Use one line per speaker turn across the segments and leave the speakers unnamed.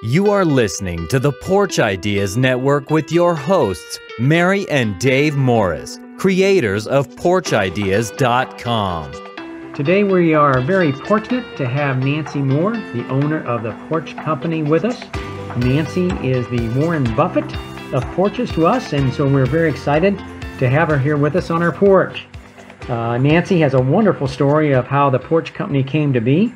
You are listening to the Porch Ideas Network with your hosts, Mary and Dave Morris, creators of porchideas.com.
Today we are very fortunate to have Nancy Moore, the owner of the Porch Company, with us. Nancy is the Warren Buffett of porches to us, and so we're very excited to have her here with us on our porch. Nancy has a wonderful story of how the Porch Company came to be.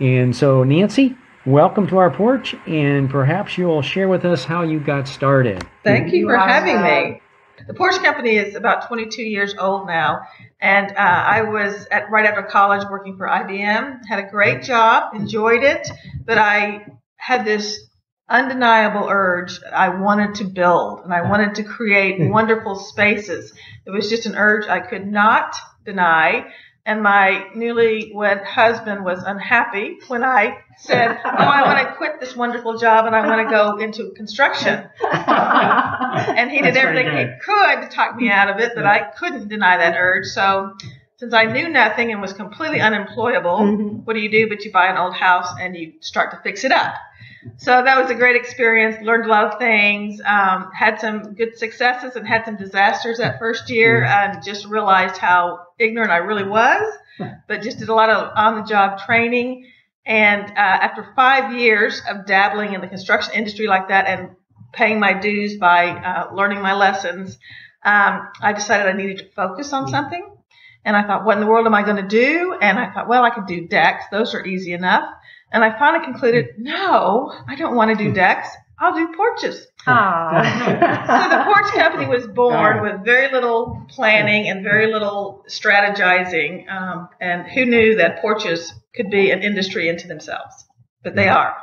And so, Nancy, welcome to our porch, and perhaps you'll share with us how you got started.
Thank you for having me. The Porch Company is about 22 years old now, and I was right after college working for IBM, had a great job, enjoyed it, but I had this undeniable urge. I wanted to build, and I wanted to create wonderful spaces. It was just an urge I could not deny. And my newlywed husband was unhappy when I said, I want to quit this wonderful job and I want to go into construction. And he did everything he could to talk me out of it, but I couldn't deny that urge. So since I knew nothing and was completely unemployable, what do? But you buy an old house and you start to fix it up. So that was a great experience, learned a lot of things, had some good successes and had some disasters that first year, and just realized how ignorant I really was, but just did a lot of on-the-job training. And after 5 years of dabbling in the construction industry like that and paying my dues by learning my lessons, I decided I needed to focus on something. And I thought, what in the world am I going to do? And I thought, well, I could do decks. Those are easy enough. And I finally concluded, no, I don't want to do decks. I'll do porches. So the Porch Company was born with very little planning and very little strategizing. And who knew that porches could be an industry into themselves? But they are.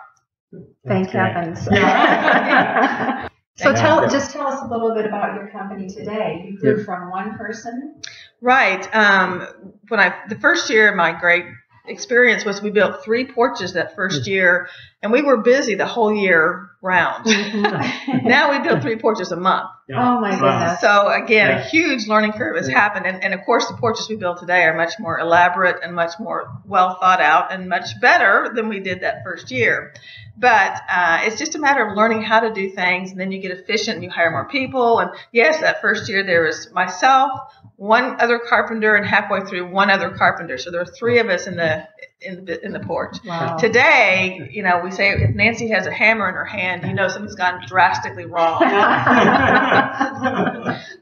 Thank heavens. So just tell us a little bit about your company today. You grew from one person?
Right. The first year, my great experience was we built 3 porches that first year, and we were busy the whole year round. Now we build 3 porches a month.
Oh my goodness.
So again, a huge learning curve has happened, and of course the porches we build today are much more elaborate and much more well thought out and much better than we did that first year. But it's just a matter of learning how to do things, and then you get efficient and you hire more people. And yes, that first year there was myself, one other carpenter, and halfway through one other carpenter. So there were 3 of us in the porch. Wow. Today, we say if Nancy has a hammer in her hand, something's gone drastically wrong.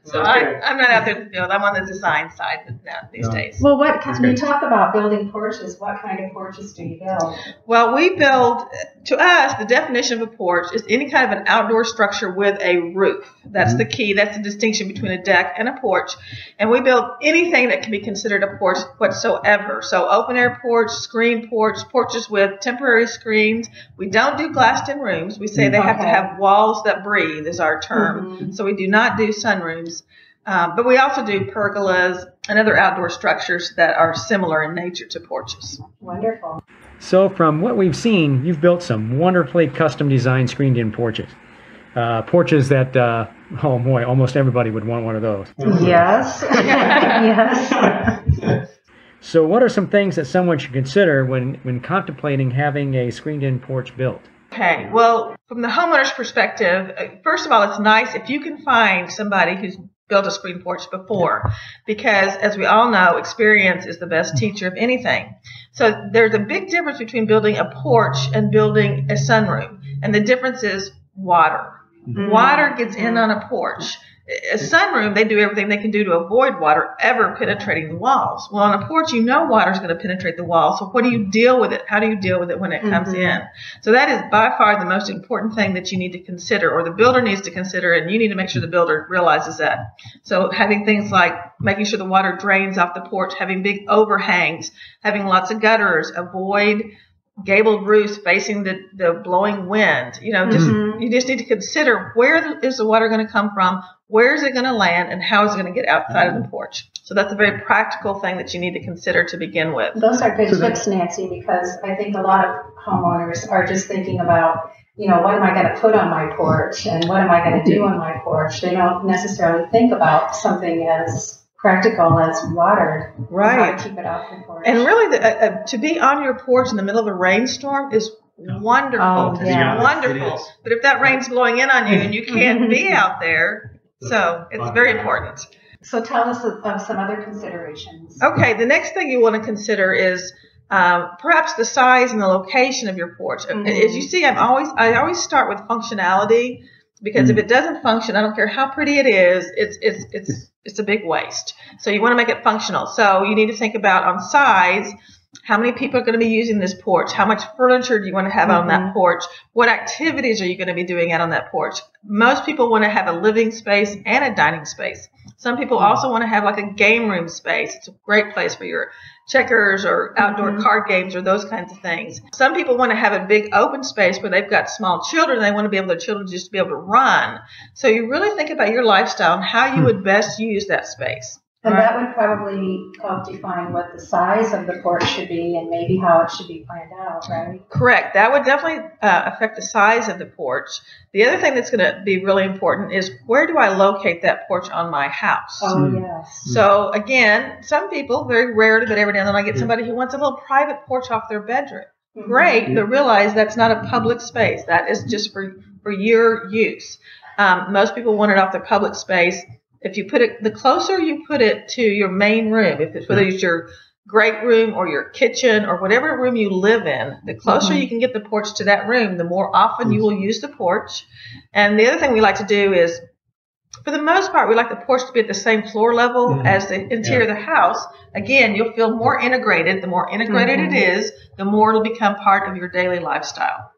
So I'm not out there in the field. I'm on the design side now these days.
Well, when you talk about building porches, what kind of porches do you build?
Well, we build, to us, the definition of a porch is any kind of an outdoor structure with a roof. That's the key. That's the distinction between a deck and a porch. And we build anything that can be considered a porch whatsoever. So open air porch, screen porch, porches with temporary screens. We don't do glassed-in rooms. We say they have to have walls that breathe is our term. So we do not do sunrooms. But we also do pergolas and other outdoor structures that are similar in nature to porches.
Wonderful.
So from what we've seen, you've built some wonderfully custom designed screened-in porches. Porches that, oh boy, almost everybody would want one of those.
Yes. Yes.
So what are some things that someone should consider when contemplating having a screened-in porch built?
Okay, well, from the homeowner's perspective, first of all, it's nice if you can find somebody who's built a screen porch before, because as we all know, experience is the best teacher of anything. So there's a big difference between building a porch and building a sunroom, and the difference is water. Water gets in on a porch. A sunroom, they do everything they can do to avoid water ever penetrating the walls. Well, on a porch, water is going to penetrate the wall. So what do you deal with it? How do you deal with it when it comes in? So that is by far the most important thing that you need to consider, or the builder needs to consider, and you need to make sure the builder realizes that. So having things like making sure the water drains off the porch, having big overhangs, having lots of gutters, avoid gabled roofs facing the blowing wind. You just need to consider, where is the water going to come from, where is it going to land, and how is it going to get outside of the porch. So that's a very practical thing that you need to consider to begin with.
Those are good tips, Nancy, because I think a lot of homeowners are just thinking about, what am I going to put on my porch and what am I going to do on my porch? They don't necessarily think about something as practical as water.
Right.
How to keep it off the porch.
And really, to be on your porch in the middle of a rainstorm is wonderful.
Oh, yeah.
Wonderful. But if that rain's blowing in on you and you can't be out there, so it's very important.
So tell us of some other considerations.
Okay, the next thing you want to consider is perhaps the size and the location of your porch. As you see, I always start with functionality, because if it doesn't function, I don't care how pretty it is, it's a big waste. So you want to make it functional. So you need to think about on size. How many people are going to be using this porch? How much furniture do you want to have on that porch? What activities are you going to be doing out on that porch? Most people want to have a living space and a dining space. Some people also want to have like a game room space. It's a great place for your checkers or outdoor card games or those kinds of things. Some people want to have a big open space where they've got small children and they want to be able, their children just to be able to run. So you really think about your lifestyle and how you would best use that space.
And that would probably help define what the size of the porch should be and maybe how it should be planned out, right?
Correct. That would definitely affect the size of the porch. The other thing that's going to be really important is, where do I locate that porch on my house?
Oh, yes.
So, again, some people, very rarely, but every now and then I get somebody who wants a little private porch off their bedroom. Great, but realize that's not a public space. That is just for your use. Most people want it off their public space. If you put it, the closer you put it to your main room, whether it's your great room or your kitchen or whatever room you live in, the closer you can get the porch to that room, the more often you will use the porch. And the other thing we like to do is, for the most part, we like the porch to be at the same floor level as the interior of the house. Again, you'll feel more integrated. The more integrated it is, the more it'll become part of your daily lifestyle.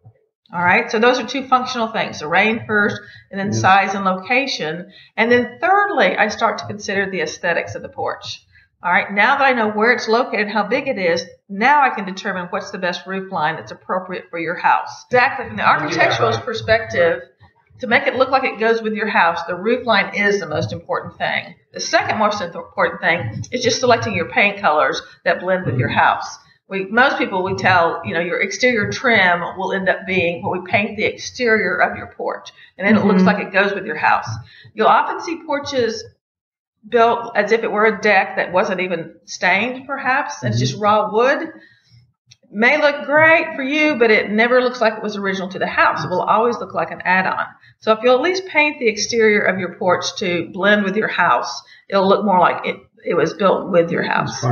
All right, so those are two functional things, the rain first, and then size and location. And then thirdly, I start to consider the aesthetics of the porch. All right, now that I know where it's located, how big it is, now I can determine what's the best roof line that's appropriate for your house. Exactly, from the architectural perspective, to make it look like it goes with your house, the roof line is the most important thing. The second most important thing is just selecting your paint colors that blend with your house. Most people, we tell, your exterior trim will end up being what we paint the exterior of your porch. And then it looks like it goes with your house. You'll often see porches built as if it were a deck that wasn't even stained, perhaps. And it's just raw wood. It may look great for you, but it never looks like it was original to the house. It will always look like an add-on. So if you'll at least paint the exterior of your porch to blend with your house, it'll look more like it was built with your house.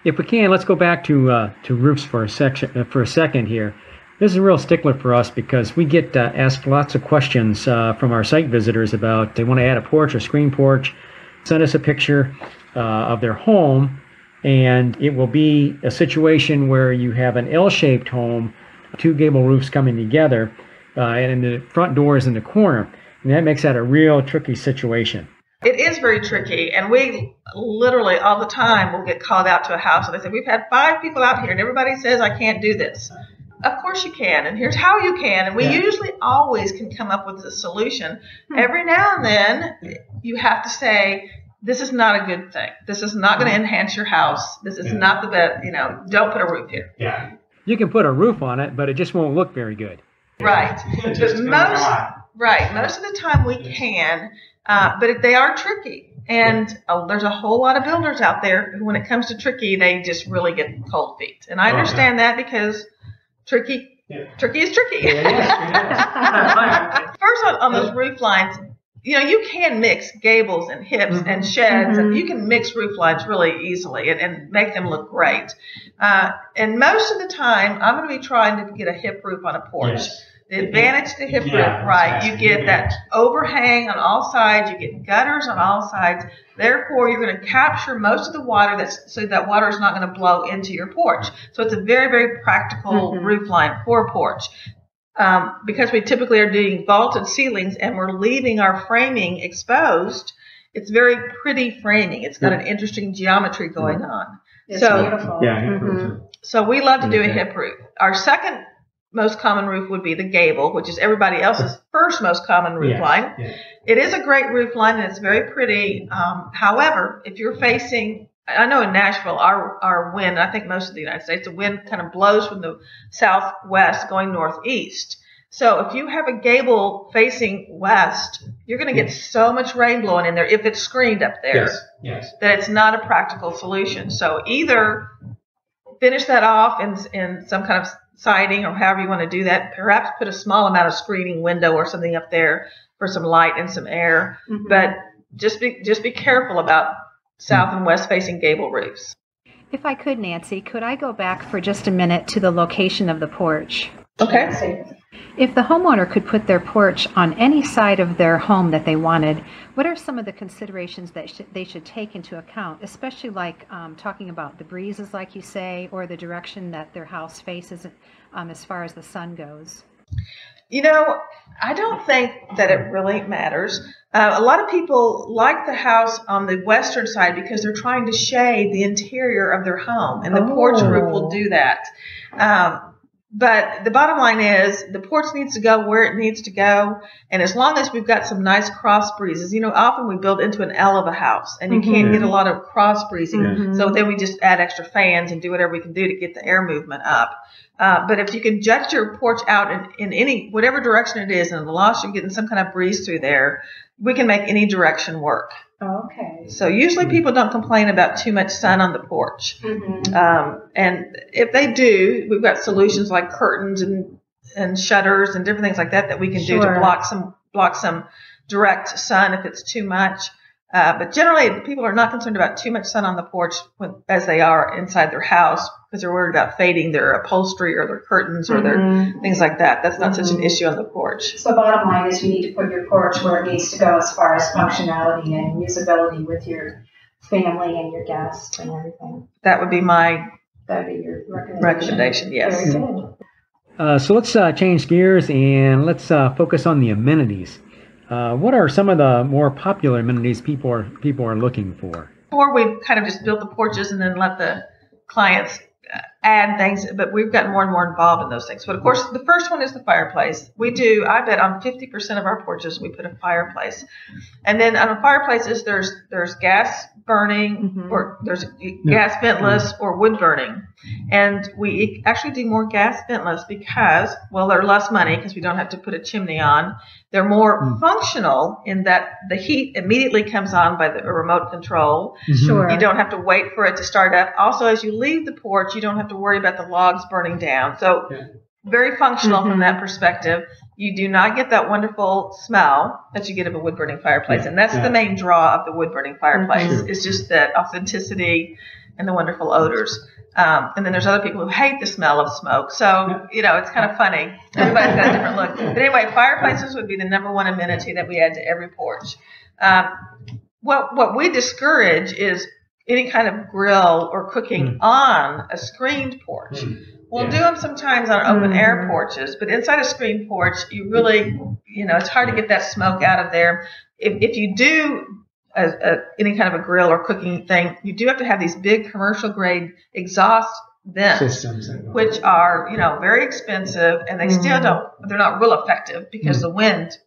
If we can, let's go back to roofs for a second here. This is a real stickler for us because we get asked lots of questions from our site visitors about they want to add a porch or screen porch. Send us a picture of their home, and it will be a situation where you have an L-shaped home, two gable roofs coming together, and the front door is in the corner. And that makes that a real tricky situation.
It is very tricky, and we literally all the time will get called out to a house and they say, we've had 5 people out here and everybody says I can't do this. Of course you can, and here's how you can, and we usually always can come up with a solution. Every now and then you have to say, this is not a good thing. This is not going to enhance your house. This is not the best, don't put a roof here.
Yeah. You can put a roof on it, but it just won't look very good.
Right. Most of the time we can. But they are tricky, and there's a whole lot of builders out there who, when it comes to tricky, they just really get cold feet. And I understand that because tricky is tricky. First, on those roof lines, you can mix gables and hips and sheds, and you can mix roof lines really easily and make them look great. And most of the time, I'm going to be trying to get a hip roof on a porch. Yes. The advantage to hip roof, right? You get that overhang on all sides. You get gutters on all sides. Therefore, you're going to capture most of the water so that water is not going to blow into your porch. So it's a very, very practical roof line for a porch. Because we typically are doing vaulted ceilings and we're leaving our framing exposed, it's very pretty framing. It's got an interesting geometry going on.
It's beautiful.
So we love to do a hip roof. Our second most common roof would be the gable, which is everybody else's first most common roof line. Yeah. It is a great roof line and it's very pretty. However, if you're facing, I know in Nashville, our wind, I think most of the United States, the wind kind of blows from the southwest going northeast. So if you have a gable facing west, you're going to get so much rain blowing in there if it's screened up there that it's not a practical solution. So either finish that off in some kind of siding or however you want to do that. Perhaps put a small amount of screening window or something up there for some light and some air. But just be careful about south and west facing gable roofs.
If I could, Nancy, could I go back for just a minute to the location of the porch?
Okay.
If the homeowner could put their porch on any side of their home that they wanted, what are some of the considerations that they should take into account, especially like talking about the breezes, like you say, or the direction that their house faces as far as the sun goes?
You know, I don't think that it really matters. A lot of people like the house on the western side because they're trying to shade the interior of their home, and the porch roof will do that. But the bottom line is the porch needs to go where it needs to go. And as long as we've got some nice cross breezes, you know, often we build into an L of a house and you can't get a lot of cross breezing. So then we just add extra fans and do whatever we can do to get the air movement up. But if you can jut your porch out in any, whatever direction it is, and as long as you're getting some kind of breeze through there, we can make any direction work.
Okay.
So usually people don't complain about too much sun on the porch. And if they do, we've got solutions like curtains and shutters and different things like that we can do to block some direct sun if it's too much. But generally, people are not concerned about too much sun on the porch as they are inside their house because they're worried about fading their upholstery or their curtains or their things like that. That's not such an issue on the porch.
So bottom line is you need to put your porch where it needs to go as far as functionality and usability with your family and your guests and everything.
That would be
your
recommendation. Yes.
Very good.
So let's change gears and let's focus on the amenities. What are some of the more popular amenities people are looking for?
Or we've kind of just built the porches and then let the clients add things, but we've gotten more and more involved in those things. But of course, the first one is the fireplace. I bet on 50% of our porches we put a fireplace. And then on fireplaces, there's gas burning, or there's gas ventless or wood burning. And we actually do more gas ventless because, well, they're less money because we don't have to put a chimney on. They're more functional in that the heat immediately comes on by the remote control.
Sure.
You don't have to wait for it to start up. Also, as you leave the porch, you don't have to worry about the logs burning down. So very functional from that perspective. You do not get that wonderful smell that you get of a wood-burning fireplace. And that's the main draw of the wood-burning fireplace. It's just that authenticity and the wonderful odors. And then there's other people who hate the smell of smoke. So, you know, it's kind of funny. Everybody's got a different look. But anyway, fireplaces would be the number one amenity that we add to every porch. What we discourage is any kind of grill or cooking on a screened porch. We'll do them sometimes on open air porches, but inside a screened porch, you really, you know, it's hard to get that smoke out of there. If you do any kind of a grill or cooking thing, you do have to have these big commercial grade exhaust vents systems, which are, you know, very expensive, and they still they're not real effective because the wind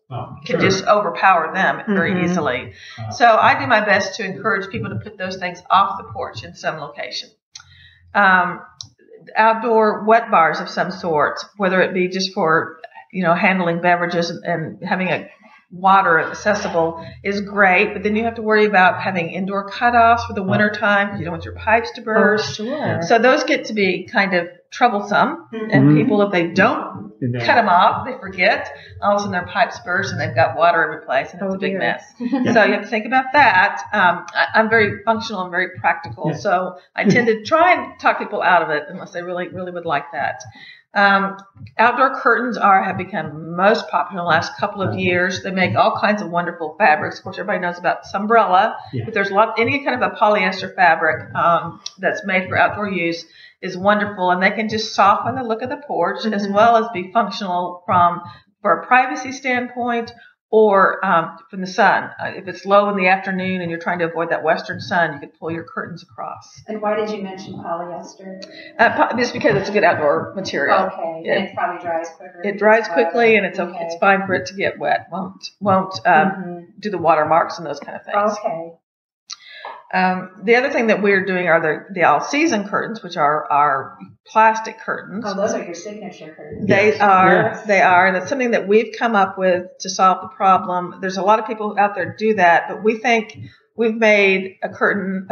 can just overpower them very easily. So I do my best to encourage people to put those things off the porch in some location. Outdoor wet bars of some sort, whether it be just for, you know, handling beverages and having a water accessible is great, but then you have to worry about having indoor cutoffs for the winter time because you don't want your pipes to burst. So those get to be kind of troublesome, and people, if they don't cut them off, they forget. All of a sudden their pipes burst and they've got water every place, and it's a big mess. So you have to think about that. I'm very functional and very practical, so I tend to try and talk people out of it unless they really, really would like that. Outdoor curtains have become most popular in the last couple of years. They make all kinds of wonderful fabrics. Of course, everybody knows about Sunbrella, but there's any kind of a polyester fabric that's made for outdoor use is wonderful, and they can just soften the look of the porch as well as be functional for a privacy standpoint or from the sun. If it's low in the afternoon and you're trying to avoid that western sun, you could pull your curtains across.
And why did you mention polyester?
Just because it's a good outdoor material.
Okay, and it probably dries quicker.
It dries quickly, and it's fine for it to get wet. Won't do the watermarks and those kind of things.
Okay.
The other thing that we're doing are the all-season curtains, which are our plastic curtains.
Oh, those are your signature curtains.
They are, and it's something that we've come up with to solve the problem. There's a lot of people out there do that, but we think we've made a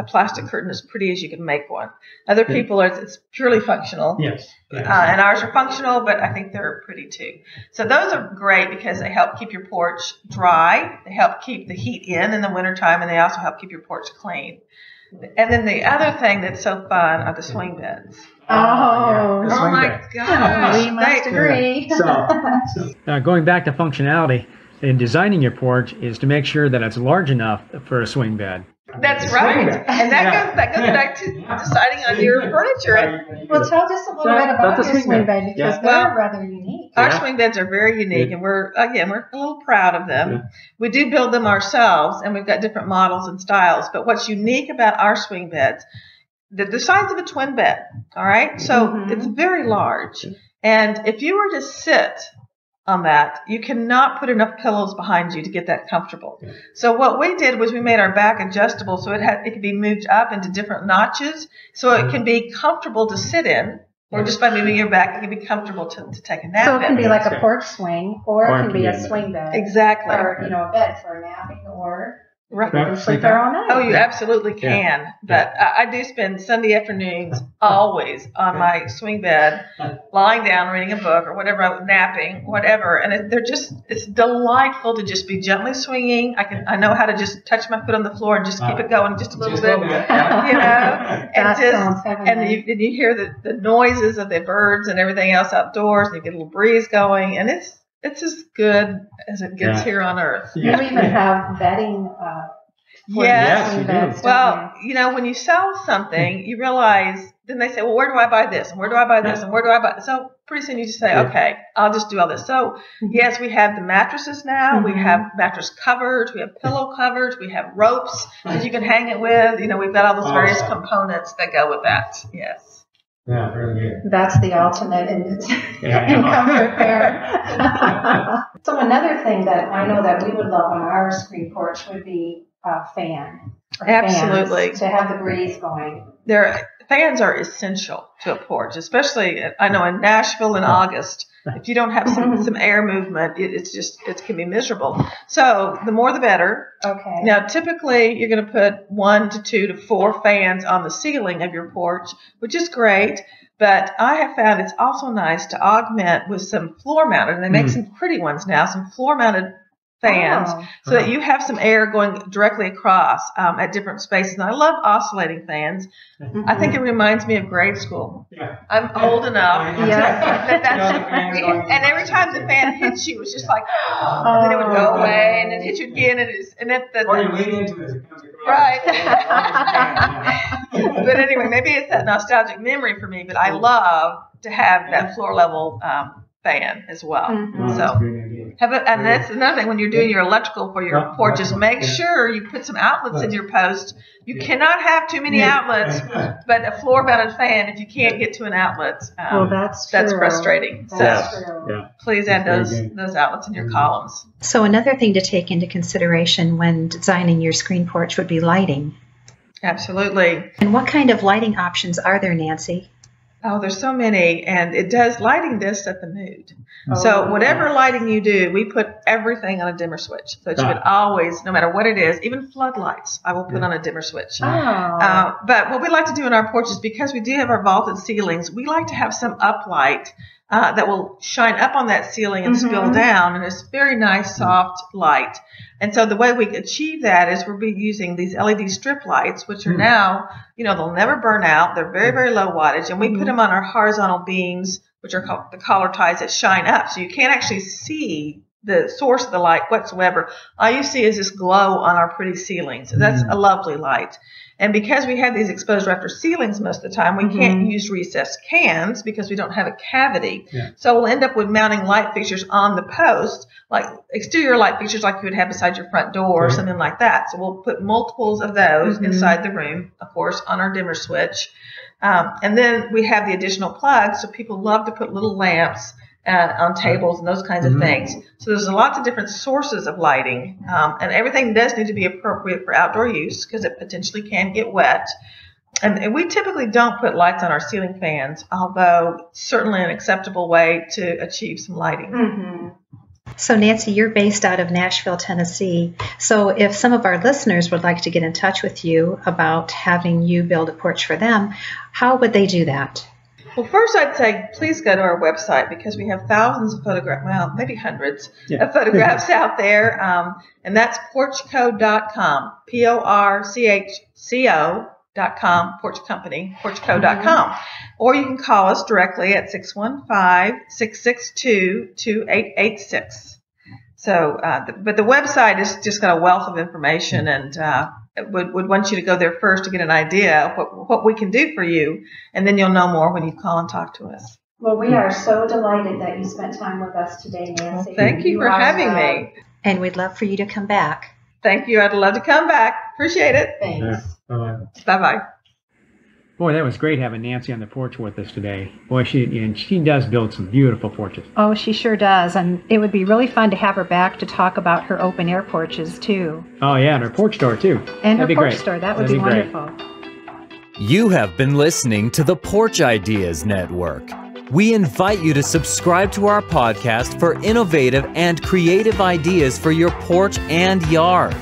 plastic curtain as pretty as you can make one. Other people, it's purely functional.
Yes.
And ours are functional, but I think they're pretty too. So those are great because they help keep your porch dry. They help keep the heat in the wintertime, and they also help keep your porch clean. And then the other thing that's so fun are the swing beds.
Oh,
The swing
my
bed.
gosh.
we must agree.
So going back to functionality, in designing your porch is to make sure that it's large enough for a swing bed.
That's right. And that goes back to deciding on your furniture.
Well, tell us a little bit about your swing bed because they're rather unique.
Our swing beds are very unique, and we're a little proud of them. We do build them ourselves, and we've got different models and styles. But what's unique about our swing beds, they're the size of a twin bed, all right? So it's very large. And if you were to sit on that, you cannot put enough pillows behind you to get that comfortable. So what we did was we made our back adjustable so it could be moved up into different notches so it can be comfortable to sit in, or just by moving your back, it can be comfortable to take a nap
So it can
in.
be like a porch swing, or it can be a swing bed.
Exactly.
Or, a bed for napping, or
Right.
you can sleep there all night.
Oh, you absolutely can. But I do spend Sunday afternoons always on my swing bed, lying down, reading a book or whatever, napping, whatever. And it's delightful to just be gently swinging. I know how to just touch my foot on the floor and just keep it going just a little bit, and you hear the noises of the birds and everything else outdoors, and you get a little breeze going, and it's as good as it gets here on Earth.
You even have bedding.
Yes. Well, when you sell something, you realize, then they say, well, where do I buy this? And where do I buy this? And where do I buy this? So pretty soon you just say, okay, I'll just do all this. So yes, we have the mattresses now. We have mattress covers. We have pillow covers. We have ropes that you can hang it with. We've got all those various components that go with that. Yes.
Yeah, very good.
That's the ultimate in comfort there. So another thing that I know that we would love on our screen porch would be a fan.
Absolutely.
Fans to have the breeze going.
Fans are essential to a porch, especially, I know in Nashville in August, if you don't have some air movement, it can be miserable. So the more the better.
Okay.
Now, typically, you're going to put 1 to 2 to 4 fans on the ceiling of your porch, which is great. But I have found it's also nice to augment with some floor mounted, and they make some pretty ones now, some floor mounted fans, so that you have some air going directly across at different spaces. And I love oscillating fans. I think it reminds me of grade school. I'm old enough. And every time the fan hits you, it's just like, and then it would go away, and then hit you again.
Or you lean into it.
Right. But anyway, maybe it's that nostalgic memory for me, but I love to have that floor level fan as well. So, and that's another thing when you're doing your electrical for your porches, make sure you put some outlets in your post. You cannot have too many outlets, but a floor mounted fan, if you can't get to an outlet, that's frustrating. Please add those outlets in your columns.
So another thing to take into consideration when designing your screen porch would be lighting.
Absolutely.
And what kind of lighting options are there, Nancy?
Oh, there's so many, and lighting does set the mood. So whatever lighting you do, we put everything on a dimmer switch. So you can always, no matter what it is, even floodlights, I will put on a dimmer switch. But what we like to do in our porches, because we do have our vaulted ceilings, we like to have some uplight that will shine up on that ceiling and spill down, and it's very nice, soft light. And so the way we achieve that is we'll be using these LED strip lights, which are now, they'll never burn out. They're very, very low wattage. And we put them on our horizontal beams, which are called the collar ties that shine up. So you can't actually see the source of the light whatsoever. All you see is this glow on our pretty ceilings. So that's a lovely light. And because we have these exposed rafter ceilings most of the time, we can't use recessed cans because we don't have a cavity. So we'll end up with mounting light fixtures on the post, like exterior light fixtures like you would have beside your front door or something like that. So we'll put multiples of those inside the room, of course, on our dimmer switch. And then we have the additional plugs, so people love to put little lamps on tables and those kinds of things. So there's lots of different sources of lighting, and everything does need to be appropriate for outdoor use because it potentially can get wet. And we typically don't put lights on our ceiling fans, although certainly an acceptable way to achieve some lighting.
So Nancy, you're based out of Nashville, Tennessee. So if some of our listeners would like to get in touch with you about having you build a porch for them, how would they do that?
Well, first I'd say please go to our website because we have thousands of photographs, well, maybe hundreds of photographs out there, and that's porchco.com, porchco.com, Porch Company, porchco.com. Or you can call us directly at 615-662-2886. So, but the website is just got a wealth of information, and would want you to go there first to get an idea of what we can do for you, and then you'll know more when you call and talk to us.
Well, we are so delighted that you spent time with us today, Nancy.
Well, thank you for having me.
And we'd love for you to come back.
Thank you. I'd love to come back. Appreciate it.
Thanks.
Bye-bye.
Boy, that was great having Nancy on the porch with us today. Boy, she does build some beautiful porches.
Oh, she sure does. And it would be really fun to have her back to talk about her open air porches, too.
Oh, yeah, and her porch store, too.
And
That'd
her
be
porch
great.
store. That would
That'd
be
great.
wonderful.
You have been listening to the Porch Ideas Network. We invite you to subscribe to our podcast for innovative and creative ideas for your porch and yard.